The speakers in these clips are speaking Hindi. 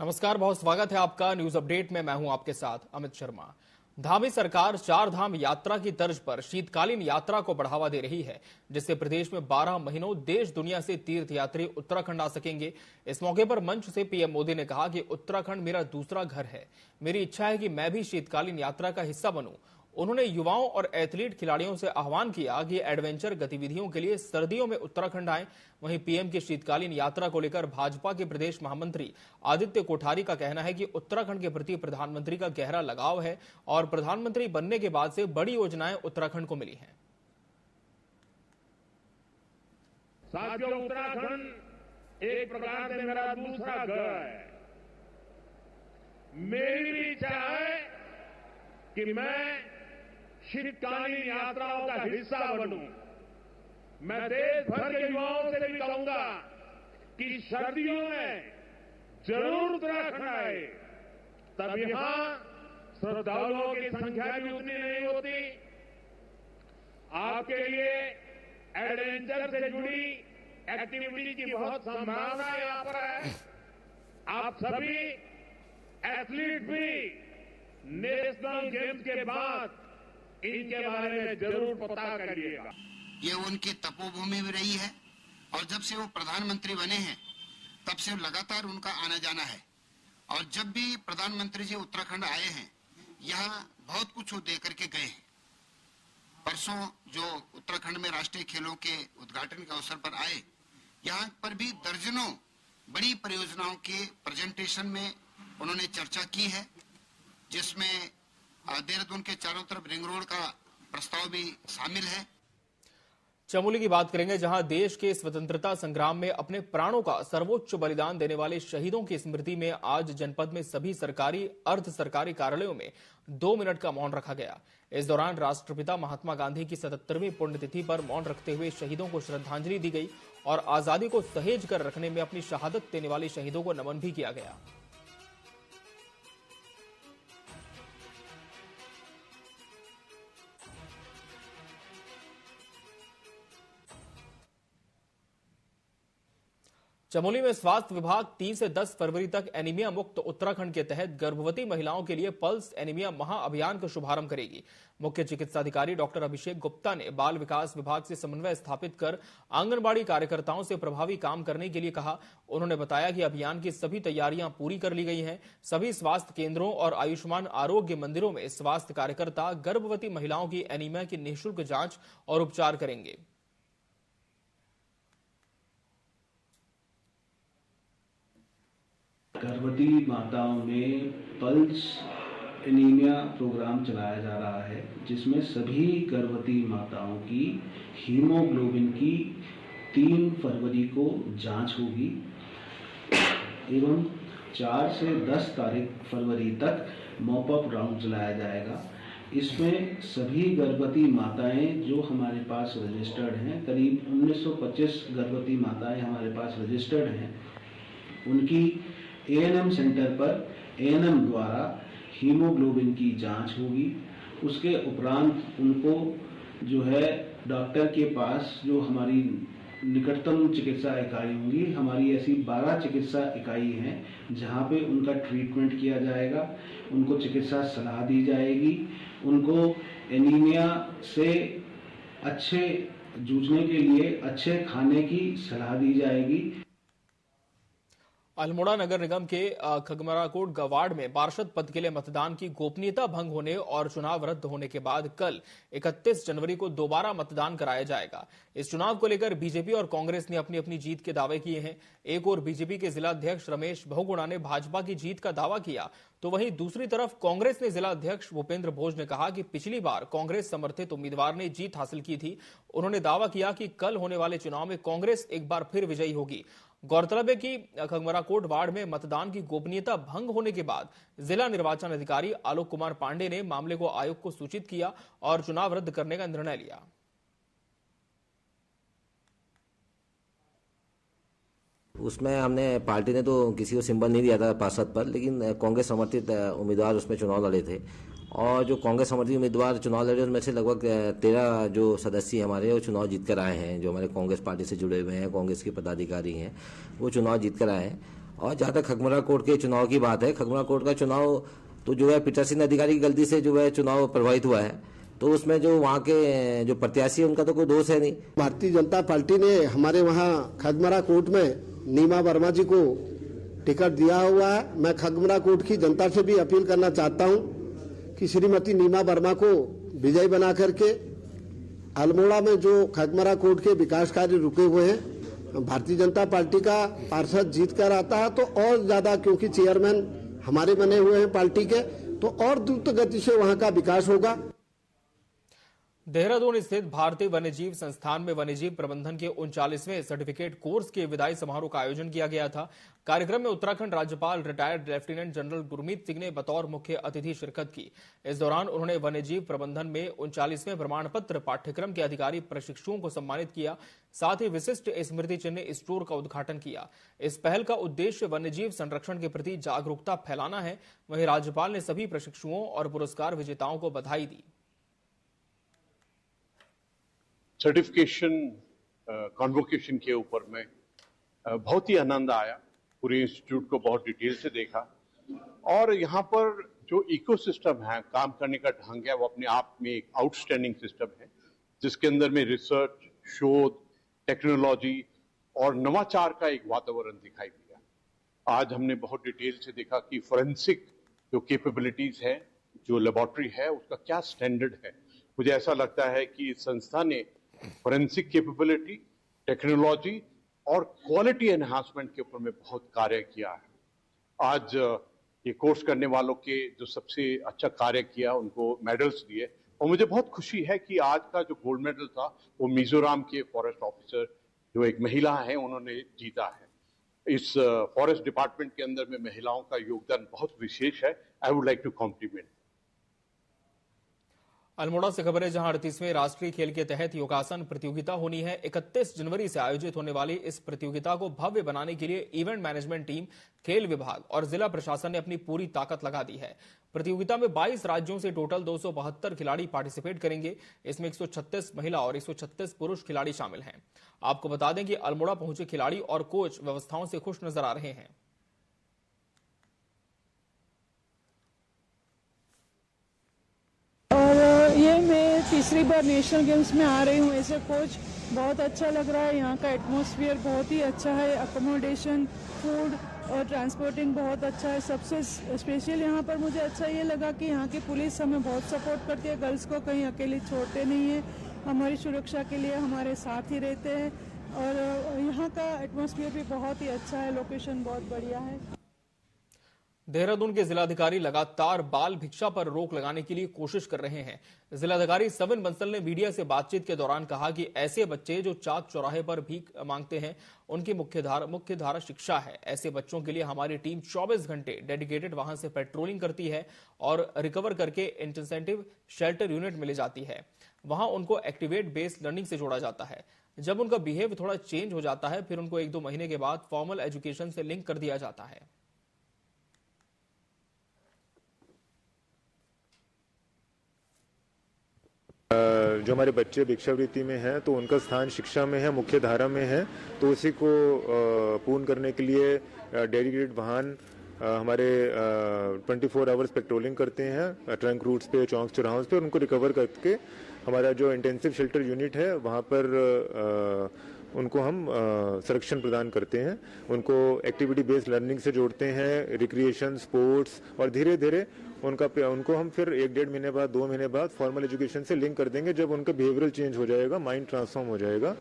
नमस्कार, बहुत स्वागत है आपका न्यूज अपडेट में। मैं हूं आपके साथ अमित शर्मा। धामी सरकार 4 धाम यात्रा की तर्ज पर शीतकालीन यात्रा को बढ़ावा दे रही है, जिससे प्रदेश में 12 महीनों देश दुनिया से तीर्थयात्री उत्तराखंड आ सकेंगे। इस मौके पर मंच से पीएम मोदी ने कहा कि उत्तराखंड मेरा दूसरा घर है। मेरी इच्छा है कि मैं भी शीतकालीन यात्रा का हिस्सा बनूं। उन्होंने युवाओं और एथलीट खिलाड़ियों से आह्वान किया कि एडवेंचर गतिविधियों के लिए सर्दियों में उत्तराखंड आएं। वहीं पीएम की शीतकालीन यात्रा को लेकर भाजपा के प्रदेश महामंत्री आदित्य कोठारी का कहना है कि उत्तराखंड के प्रति प्रधानमंत्री का गहरा लगाव है और प्रधानमंत्री बनने के बाद से बड़ी योजनाएं उत्तराखंड को मिली हैं। साथियों, उत्तराखंड एक प्रकार से मेरा दूसरा घर है। मेरी भी इच्छा है कि मैं शीतकालीन यात्राओं का हिस्सा बनूं। मैं देश भर के युवाओं से भी कहूंगा कि सर्दियों में जरूर उत्तराखंड आए, तब यहां श्रद्धालुओं की संख्या भी उतनी नहीं होती। आपके लिए एडवेंचर से जुड़ी एक्टिविटी की बहुत संभावना यहां पर है। आप सभी एथलीट भी नेशनल गेम्स के बाद इनके बारे में जरूर पता करिएगा। ये उनकी तपोभूमि भी रही है और जब से वो प्रधानमंत्री बने हैं तब से लगातार उनका आना जाना है। और जब भी प्रधानमंत्री जी उत्तराखंड आए हैं, यहाँ बहुत कुछ वो दे करके गए हैं। परसों जो उत्तराखंड में राष्ट्रीय खेलों के उद्घाटन के अवसर पर आए, यहाँ पर भी दर्जनों बड़ी परियोजनाओं के प्रेजेंटेशन में उन्होंने चर्चा की है, जिसमें देहरादून के चारों तरफ रिंग रोड का प्रस्ताव भी शामिल है। चमोली की बात करेंगे, जहां देश के स्वतंत्रता संग्राम में अपने प्राणों का सर्वोच्च बलिदान देने वाले शहीदों की स्मृति में आज जनपद में सभी सरकारी अर्ध सरकारी कार्यालयों में 2 मिनट का मौन रखा गया। इस दौरान राष्ट्रपिता महात्मा गांधी की 77वीं पुण्यतिथि पर मौन रखते हुए शहीदों को श्रद्धांजलि दी गई और आजादी को सहेज कर रखने में अपनी शहादत देने वाले शहीदों को नमन भी किया गया। चमोली में स्वास्थ्य विभाग 3 से 10 फरवरी तक एनीमिया मुक्त उत्तराखंड के तहत गर्भवती महिलाओं के लिए पल्स एनीमिया महाअभियान का शुभारंभ करेगी। मुख्य चिकित्सा अधिकारी डॉक्टर अभिषेक गुप्ता ने बाल विकास विभाग से समन्वय स्थापित कर आंगनबाड़ी कार्यकर्ताओं से प्रभावी काम करने के लिए कहा। उन्होंने बताया कि अभियान की सभी तैयारियां पूरी कर ली गई हैं। सभी स्वास्थ्य केंद्रों और आयुष्मान आरोग्य मंदिरों में स्वास्थ्य कार्यकर्ता गर्भवती महिलाओं की एनीमिया की निःशुल्क जांच और उपचार करेंगे। गर्भवती माताओं में पल्स एनीमिया प्रोग्राम चलाया जा रहा है, जिसमें सभी गर्भवती माताओं की हीमोग्लोबिन की 3 फरवरी को जांच होगी एवं 4 से 10 फरवरी तक मॉपअप राउंड चलाया जाएगा। इसमें सभी गर्भवती माताएं जो हमारे पास रजिस्टर्ड हैं, करीब 1925 गर्भवती माताएं हमारे पास रजिस्टर्ड हैं, उनकी एएनएम सेंटर पर एएनएम द्वारा हीमोग्लोबिन की जांच होगी। उसके उपरांत उनको जो है डॉक्टर के पास, जो हमारी निकटतम चिकित्सा इकाई होंगी, हमारी ऐसी 12 चिकित्सा इकाई हैं जहां पे उनका ट्रीटमेंट किया जाएगा, उनको चिकित्सा सलाह दी जाएगी, उनको एनीमिया से अच्छे जूझने के लिए अच्छे खाने की सलाह दी जाएगी। अल्मोड़ा नगर निगम के खगमराकोट गवाड़ में पार्षद पद के लिए मतदान की गोपनीयता भंग होने और चुनाव रद्द होने के बाद कल 31 जनवरी को दोबारा मतदान कराया जाएगा। इस चुनाव को लेकर बीजेपी और कांग्रेस ने अपनी अपनी जीत के दावे किए हैं। एक और बीजेपी के जिला अध्यक्ष रमेश बहुगुणा ने भाजपा की जीत का दावा किया, तो वहीं दूसरी तरफ कांग्रेस ने जिला अध्यक्ष भूपेंद्र भोज ने कहा कि पिछली बार कांग्रेस समर्थित उम्मीदवार ने जीत हासिल की थी। उन्होंने दावा किया कि कल होने वाले चुनाव में कांग्रेस एक बार फिर विजयी होगी। गौरतलब है कि खगमराकोट वार्ड में मतदान की गोपनीयता भंग होने के बाद जिला निर्वाचन अधिकारी आलोक कुमार पांडे ने मामले को आयोग को सूचित किया और चुनाव रद्द करने का निर्णय लिया। उसमें हमने पार्टी ने तो किसी को सिंबल नहीं दिया था पार्षद पर, लेकिन कांग्रेस समर्थित उम्मीदवार उसमें चुनाव लड़े थे और जो कांग्रेस समर्थित उम्मीदवार चुनाव लड़े उनमें से लगभग 13 जो सदस्य हमारे वो चुनाव जीत कर आए हैं। जो हमारे कांग्रेस पार्टी से जुड़े हुए हैं, कांग्रेस के पदाधिकारी हैं, वो चुनाव जीत कर आए हैं और जहाँ तक खगमरा कोर्ट के चुनाव की बात है, खगमरा कोर्ट का चुनाव तो जो है पीठासीन अधिकारी की गलती से जो है चुनाव प्रभावित हुआ है, तो उसमें जो वहाँ के जो प्रत्याशी है उनका तो कोई दोष है नहीं। भारतीय जनता पार्टी ने हमारे वहाँ खगमरा कोर्ट में नीमा वर्मा जी को टिकट दिया हुआ है। मैं खगमरा कोर्ट की जनता से भी अपील करना चाहता हूँ कि श्रीमती नीमा वर्मा को विजयी बना करके अल्मोड़ा में जो खगमरा कोर्ट के विकास कार्य रुके हुए हैं, भारतीय जनता पार्टी का पार्षद जीत कर आता है तो और ज्यादा, क्योंकि चेयरमैन हमारे बने हुए हैं पार्टी के, तो और द्रुत गति से वहां का विकास होगा। देहरादून स्थित भारतीय वन्यजीव संस्थान में वन्यजीव प्रबंधन के 39वें सर्टिफिकेट कोर्स के विदाई समारोह का आयोजन किया गया था। कार्यक्रम में उत्तराखंड राज्यपाल retired lieutenant general Gurmeet Singh ने बतौर मुख्य अतिथि शिरकत की। इस दौरान उन्होंने वन्यजीव प्रबंधन में 39वें प्रमाण पत्र पाठ्यक्रम के अधिकारी प्रशिक्षुओं को सम्मानित किया। साथ ही विशिष्ट स्मृति चिन्ह स्टोर का उद्घाटन किया। इस पहल का उद्देश्य वन्यजीव संरक्षण के प्रति जागरूकता फैलाना है। वहीं राज्यपाल ने सभी प्रशिक्षुओं और पुरस्कार विजेताओं को बधाई दी। सर्टिफिकेशन कॉन्वोकेशन के ऊपर में बहुत ही आनंद आया। पूरे इंस्टीट्यूट को बहुत डिटेल से देखा और यहाँ पर जो इकोसिस्टम है, काम करने का ढंग है, वो अपने आप में एक आउटस्टैंडिंग सिस्टम है, जिसके अंदर में रिसर्च, शोध, टेक्नोलॉजी और नवाचार का एक वातावरण दिखाई दिया। आज हमने बहुत डिटेल से देखा कि फोरेंसिक जो कैपेबिलिटीज है, जो लेबोरेटरी है, उसका क्या स्टैंडर्ड है। मुझे ऐसा लगता है कि इस संस्था ने फोरेंसिक कैपेबिलिटी, टेक्नोलॉजी और क्वालिटी एनहांसमेंट के ऊपर में बहुत कार्य किया है। आज ये कोर्स करने वालों के जो सबसे अच्छा कार्य किया उनको मेडल्स दिए और मुझे बहुत खुशी है कि आज का जो गोल्ड मेडल था वो मिजोरम के फॉरेस्ट ऑफिसर जो एक महिला है उन्होंने जीता है। इस फॉरेस्ट डिपार्टमेंट के अंदर में महिलाओं का योगदान बहुत विशेष है। I would like to compliment. Almora से खबर है, जहां 38वें राष्ट्रीय खेल के तहत योगासन प्रतियोगिता होनी है। 31 जनवरी से आयोजित होने वाली इस प्रतियोगिता को भव्य बनाने के लिए इवेंट मैनेजमेंट टीम, खेल विभाग और जिला प्रशासन ने अपनी पूरी ताकत लगा दी है। प्रतियोगिता में 22 राज्यों से टोटल 272 खिलाड़ी पार्टिसिपेट करेंगे। इसमें 136 महिला और 136 पुरुष खिलाड़ी शामिल हैं। आपको बता दें कि अल्मोड़ा पहुंचे खिलाड़ी और कोच व्यवस्थाओं से खुश नजर आ रहे हैं। ये मैं तीसरी बार नेशनल गेम्स में आ रही हूँ। ऐसे कोच बहुत अच्छा लग रहा है। यहाँ का एटमॉस्फेयर बहुत ही अच्छा है। अकोमोडेशन, फूड और ट्रांसपोर्टिंग बहुत अच्छा है। सबसे स्पेशल यहाँ पर मुझे अच्छा ये लगा कि यहाँ की पुलिस हमें बहुत सपोर्ट करती है। गर्ल्स को कहीं अकेली छोड़ते नहीं है। हमारी सुरक्षा के लिए हमारे साथ ही रहते हैं और यहाँ का एटमॉस्फेयर भी बहुत ही अच्छा है। लोकेशन बहुत बढ़िया है। देहरादून के जिलाधिकारी लगातार बाल भिक्षा पर रोक लगाने के लिए कोशिश कर रहे हैं। जिलाधिकारी सविन बंसल ने मीडिया से बातचीत के दौरान कहा कि ऐसे बच्चे जो चाक चौराहे पर भीख मांगते हैं, उनकी मुख्यधारा शिक्षा है। ऐसे बच्चों के लिए हमारी टीम 24 घंटे डेडिकेटेड वाहन से पेट्रोलिंग करती है और रिकवर करके इंसेंटिव शेल्टर यूनिट में ले जाती है। वहां उनको एक्टिवेट बेस्ड लर्निंग से जोड़ा जाता है। जब उनका बिहेव थोड़ा चेंज हो जाता है, फिर उनको 1-2 महीने के बाद फॉर्मल एजुकेशन से लिंक कर दिया जाता है। जो हमारे बच्चे भिक्षावृत्ति में हैं तो उनका स्थान शिक्षा में है, मुख्य धारा में है, तो उसी को पूर्ण करने के लिए डेडिकेटेड वाहन हमारे 24 आवर्स पेट्रोलिंग करते हैं ट्रंक रूट्स पे, चौक चौराहों पे। उनको रिकवर करके हमारा जो इंटेंसिव शेल्टर यूनिट है वहाँ पर उनको हम संरक्षण प्रदान करते हैं। उनको एक्टिविटी बेस्ड लर्निंग से जोड़ते हैं, रिक्रिएशन, स्पोर्ट्स, और धीरे धीरे उनको हम फिर 1-1.5 महीने बाद, 2 महीने बाद फॉर्मल एजुकेशन से लिंक कर देंगे। जब उनका बिहेवियरल चेंज हो जाएगा, माइंड ट्रांसफॉर्म हो जाएगा।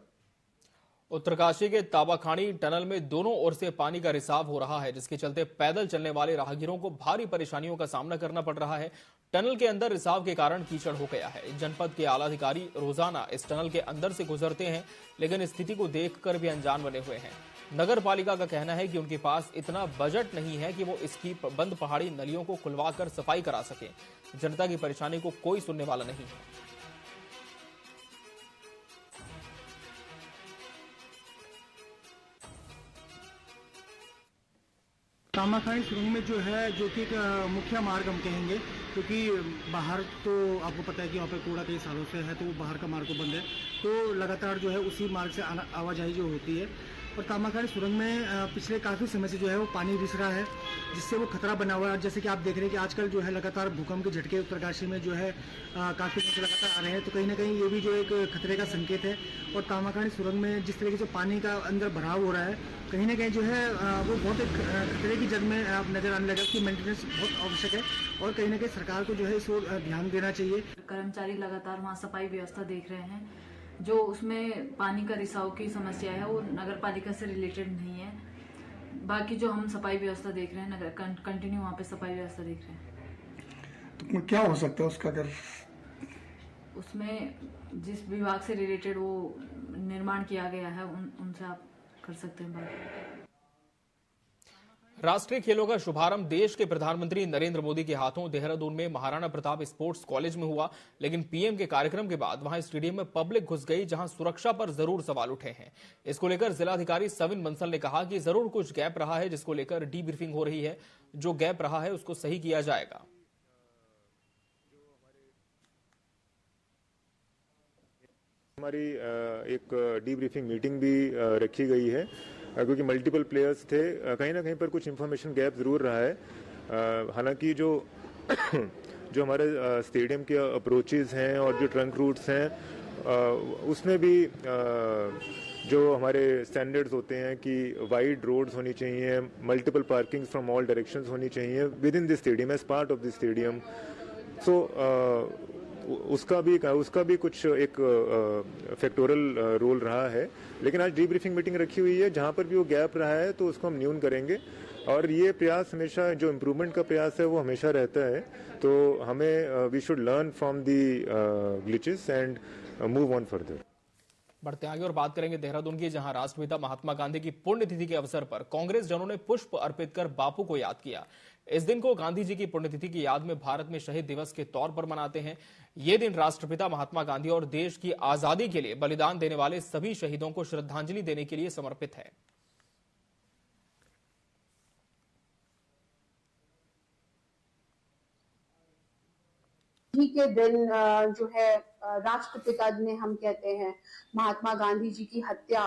उत्तरकाशी के ताबाखानी टनल में दोनों ओर से पानी का रिसाव हो रहा है, जिसके चलते पैदल चलने वाले राहगीरों को भारी परेशानियों का सामना करना पड़ रहा है। टनल के अंदर रिसाव के कारण कीचड़ हो गया है। जनपद के आला अधिकारी रोजाना इस टनल के अंदर से गुजरते हैं, लेकिन स्थिति को देखकर भी अनजान बने हुए हैं। नगर पालिका का कहना है कि उनके पास इतना बजट नहीं है कि वो इसकी बंद पहाड़ी नलियों को खुलवाकर सफाई करा सके। जनता की परेशानी को कोई सुनने वाला नहीं है। तामाखानी सुरंग में जो है, जो कि एक मुख्य मार्ग हम कहेंगे, क्योंकि बाहर तो आपको पता है कि वहाँ पे कूड़ा कई सालों से है, तो वो बाहर का मार्ग तो बंद है, तो लगातार जो है उसी मार्ग से आवाजाही जो होती है। और तामाखाड़ी सुरंग में पिछले काफ़ी समय से जो है वो पानी रिस रहा है, जिससे वो खतरा बना हुआ है। जैसे कि आप देख रहे हैं कि आजकल जो है लगातार भूकंप के झटके उत्तरकाशी में जो है काफ़ी लगातार आ रहे हैं, तो कहीं ना कहीं ये भी जो एक खतरे का संकेत है। और तामाखाड़ी सुरंग में जिस तरीके से पानी का अंदर भराव हो रहा है, कहीं ना कहीं जो है वो बहुत एक खतरे की जग में आप नजर आने लगा कि मेंटेनेंस बहुत आवश्यक है और कहीं ना कहीं सरकार को जो है इस ओर ध्यान देना चाहिए। कर्मचारी लगातार वहाँ सफाई व्यवस्था देख रहे हैं, जो उसमें पानी का रिसाव की समस्या है वो नगर पालिका से रिलेटेड नहीं है। बाकी जो हम सफाई व्यवस्था देख रहे हैं, नगर कंटिन्यू वहाँ पे सफाई व्यवस्था देख रहे हैं। तो क्या हो सकता है उसका, अगर उसमें जिस विभाग से रिलेटेड वो निर्माण किया गया है उनसे आप कर सकते हैं बात। राष्ट्रीय खेलों का शुभारंभ देश के प्रधानमंत्री नरेंद्र मोदी के हाथों देहरादून में महाराणा प्रताप स्पोर्ट्स कॉलेज में हुआ, लेकिन पीएम के कार्यक्रम के बाद वहां स्टेडियम में पब्लिक घुस गई, जहां सुरक्षा पर जरूर सवाल उठे हैं। इसको लेकर जिलाधिकारी सविन बंसल ने कहा कि जरूर कुछ गैप रहा है, जिसको लेकर डीब्रीफिंग हो रही है। जो गैप रहा है उसको सही किया जाएगा। हमारी एक डीब्रीफिंग मीटिंग भी रखी गई है, क्योंकि मल्टीपल प्लेयर्स थे। कहीं ना कहीं पर कुछ इंफॉर्मेशन गैप जरूर रहा है। हालांकि जो हमारे स्टेडियम के अप्रोचेज हैं और जो ट्रंक रूट्स हैं, उसमें भी जो हमारे स्टैंडर्ड्स होते हैं कि वाइड रोड्स होनी चाहिए, multiple parking from all directions होनी चाहिए within the stadium as part of the stadium. So उसका भी कुछ एक फैक्टोरल रोल रहा है। लेकिन आज डीब्रीफिंग मीटिंग रखी हुई है, जहां पर भी वो गैप रहा है तो उसको हम न्यून करेंगे। और ये प्रयास हमेशा, जो इम्प्रूवमेंट का प्रयास है वो हमेशा रहता है, तो हमें we should learn from the glitches and move on further. बढ़ते आगे और बात करेंगे देहरादून की, जहां राष्ट्रपिता महात्मा गांधी की पुण्यतिथि के अवसर पर कांग्रेस जनों ने पुष्प अर्पित कर बापू को याद किया। इस दिन को गांधी जी की पुण्यतिथि की याद में भारत में शहीद दिवस के तौर पर मनाते हैं। ये दिन राष्ट्रपिता महात्मा गांधी और देश की आजादी के लिए बलिदान देने वाले सभी शहीदों को श्रद्धांजलि देने के लिए समर्पित है। के दिन जो है राष्ट्रपिता ने हम कहते हैं, महात्मा गांधी जी की हत्या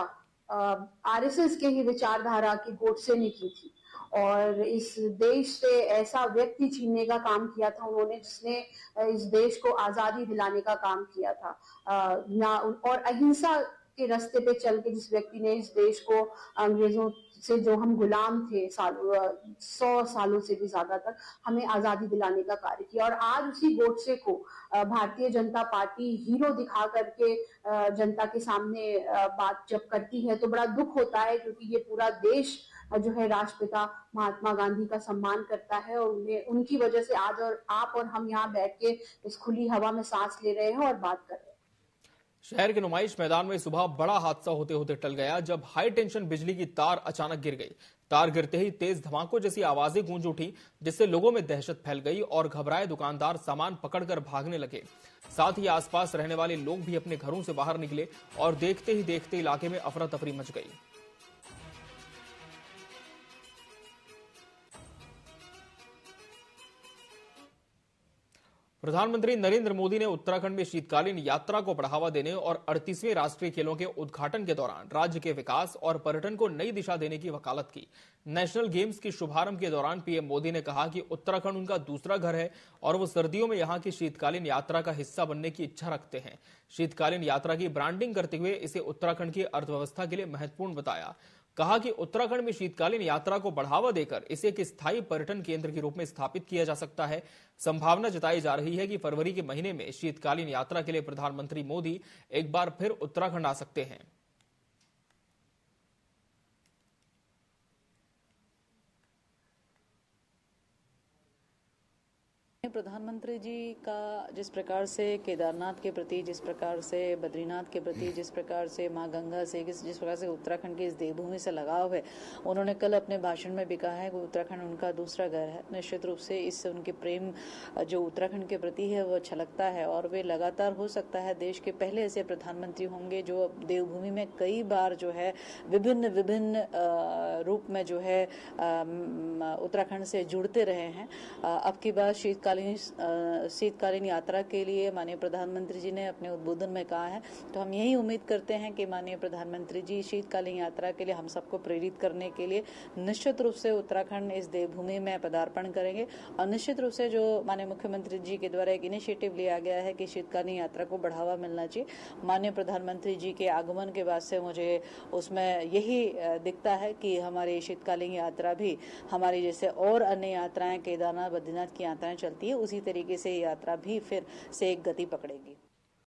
आरएसएस के ही विचारधारा की गोडसे ने की थी और इस देश से ऐसा व्यक्ति छीनने का काम किया था उन्होंने, जिसने इस देश को आजादी दिलाने का काम किया था। और अहिंसा के रास्ते पे चल के जिस व्यक्ति ने इस देश को अंग्रेजों से, जो हम गुलाम थे 100 सालों से भी ज्यादा तक, हमें आजादी दिलाने का कार्य किया। और आज उसी गोडसे को भारतीय जनता पार्टी हीरो दिखा करके जनता के सामने बात जब करती है तो बड़ा दुख होता है, क्योंकि ये पूरा देश जो है राष्ट्रपिता महात्मा गांधी का सम्मान करता है और उन्हें, उनकी वजह से आज और आप और हम यहाँ बैठ के इस खुली हवा में सांस ले रहे हैं और बात कर रहे हैं। शहर के नुमाइश मैदान में सुबह बड़ा हादसा होते होते टल गया, जब हाई टेंशन बिजली की तार अचानक गिर गई। तार गिरते ही तेज धमाकों जैसी आवाजें गूंज उठी, जिससे लोगों में दहशत फैल गई और घबराए दुकानदार सामान पकड़कर भागने लगे। साथ ही आसपास रहने वाले लोग भी अपने घरों से बाहर निकले और देखते ही देखते इलाके में अफरा तफरी मच गई। प्रधानमंत्री नरेंद्र मोदी ने उत्तराखंड में शीतकालीन यात्रा को बढ़ावा देने और 38वें राष्ट्रीय खेलों के उद्घाटन के दौरान राज्य के विकास और पर्यटन को नई दिशा देने की वकालत की। नेशनल गेम्स के शुभारंभ के दौरान पीएम मोदी ने कहा कि उत्तराखंड उनका दूसरा घर है और वो सर्दियों में यहां की शीतकालीन यात्रा का हिस्सा बनने की इच्छा रखते हैं। शीतकालीन यात्रा की ब्रांडिंग करते हुए इसे उत्तराखंड की अर्थव्यवस्था के लिए महत्वपूर्ण बताया। कहा कि उत्तराखंड में शीतकालीन यात्रा को बढ़ावा देकर इसे एक स्थायी पर्यटन केंद्र के रूप में स्थापित किया जा सकता है। संभावना जताई जा रही है कि फरवरी के महीने में शीतकालीन यात्रा के लिए प्रधानमंत्री मोदी एक बार फिर उत्तराखंड आ सकते हैं। प्रधानमंत्री जी का जिस प्रकार से केदारनाथ के प्रति, जिस प्रकार से बद्रीनाथ के प्रति, जिस प्रकार से मां गंगा से, जिस प्रकार से उत्तराखंड की इस देवभूमि से लगाव है, उन्होंने कल अपने भाषण में भी कहा है कि उत्तराखंड उनका दूसरा घर है। निश्चित रूप से इससे उनके प्रेम जो उत्तराखंड के प्रति है वो छलकता है और वे लगातार, हो सकता है देश के पहले ऐसे प्रधानमंत्री होंगे जो देवभूमि में कई बार जो है विभिन्न रूप में जो है उत्तराखंड से जुड़ते रहे हैं। अब की बार शीतकालीन शीतकालीन यात्रा के लिए माननीय प्रधानमंत्री जी ने अपने उद्बोधन में कहा है। तो हम यही उम्मीद करते हैं कि माननीय प्रधानमंत्री जी शीतकालीन यात्रा के लिए हम सबको प्रेरित करने के लिए निश्चित रूप से उत्तराखंड इस देवभूमि में पदार्पण करेंगे। और निश्चित रूप से जो माननीय मुख्यमंत्री जी के द्वारा एक इनिशिएटिव लिया गया है कि शीतकालीन यात्रा को बढ़ावा मिलना चाहिए, माननीय प्रधानमंत्री जी के आगमन के बाद से मुझे उसमें यही दिखता है कि हमारी शीतकालीन यात्रा भी हमारी जैसे और अन्य यात्राएं केदारनाथ बद्रीनाथ की यात्राएं चलती है उसी तरीके से यात्रा भी फिर से एक गति पकड़ेगी।